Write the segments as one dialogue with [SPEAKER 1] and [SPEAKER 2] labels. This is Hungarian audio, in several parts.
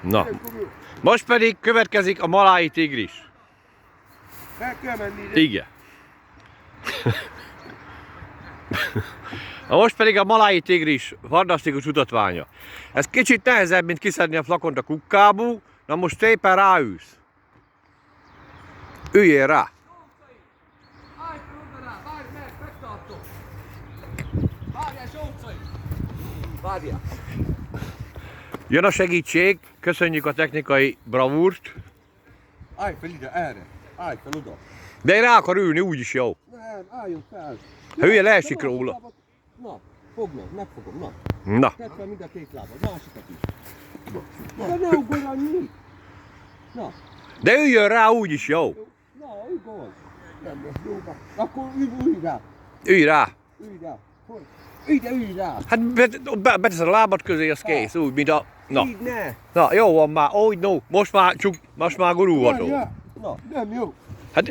[SPEAKER 1] Na, most pedig következik a malái tigris.
[SPEAKER 2] Fel kell menni ide.
[SPEAKER 1] Igen. Na most pedig a malái tigris fantasztikus utatványa. Ez kicsit nehezebb, mint kiszedni a flakont a kukkából. Na most szépen ráülsz. Üljél rá.
[SPEAKER 2] Állj föl rá, várj meg, megtartom. Várjál, Zsócai. Várjál.
[SPEAKER 1] Jön a segítség, köszönjük a technikai bravúrt.
[SPEAKER 2] Állj fel ide, erre. Állj fel oda.
[SPEAKER 1] De én rá akar ülni, úgyis jó.
[SPEAKER 2] Nem, álljunk fel.
[SPEAKER 1] Ha hülye, leesik róla.
[SPEAKER 2] Na, fogd meg, megfogom, na.
[SPEAKER 1] Na,
[SPEAKER 2] Tedd fel mind a két lábad, másikat is. De ne ugorj annyit. Na,
[SPEAKER 1] de üljön rá, úgyis jó.
[SPEAKER 2] na, ugorj. Nem lesz jó. Akkor ülj rá.
[SPEAKER 1] Ülj rá.
[SPEAKER 2] Ülj rá. Ülj rá.
[SPEAKER 1] Hát beteszed a lábad közé, az kész, úgy, mint a... Na,
[SPEAKER 2] Így ne.
[SPEAKER 1] na, jó van már, úgy, no, most már gurulható.
[SPEAKER 2] Ja. Na, nem jó.
[SPEAKER 1] Hát,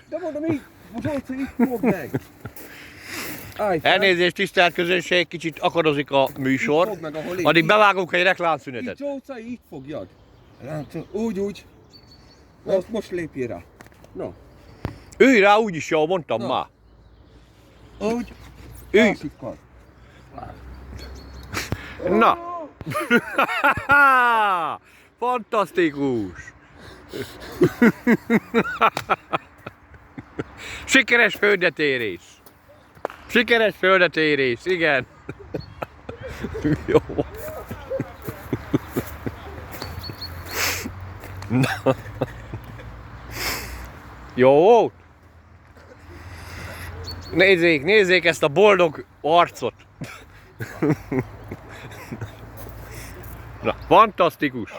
[SPEAKER 2] De mondom így, Zsócai, itt fogd meg. Állj fel.
[SPEAKER 1] elnézést, tisztelt közönség, kicsit akadozik a műsor.
[SPEAKER 2] Fogd meg, ahol én.
[SPEAKER 1] Addig bevágunk egy
[SPEAKER 2] Itt,
[SPEAKER 1] reklámszünetet.
[SPEAKER 2] Zsócai, itt fogjad. Úgy. Most lépjél rá. Na,
[SPEAKER 1] Ülj rá, úgyis jó, mondtam
[SPEAKER 2] Na.
[SPEAKER 1] már.
[SPEAKER 2] úgy.
[SPEAKER 1] Ülj.
[SPEAKER 2] Másikkal.
[SPEAKER 1] Na. Fantasztikus. Sikeres földetérés. Sikeres földetérés, igen. Jó. Na. Jó volt? Nézzék ezt a boldog arcot. Na, fantasztikus.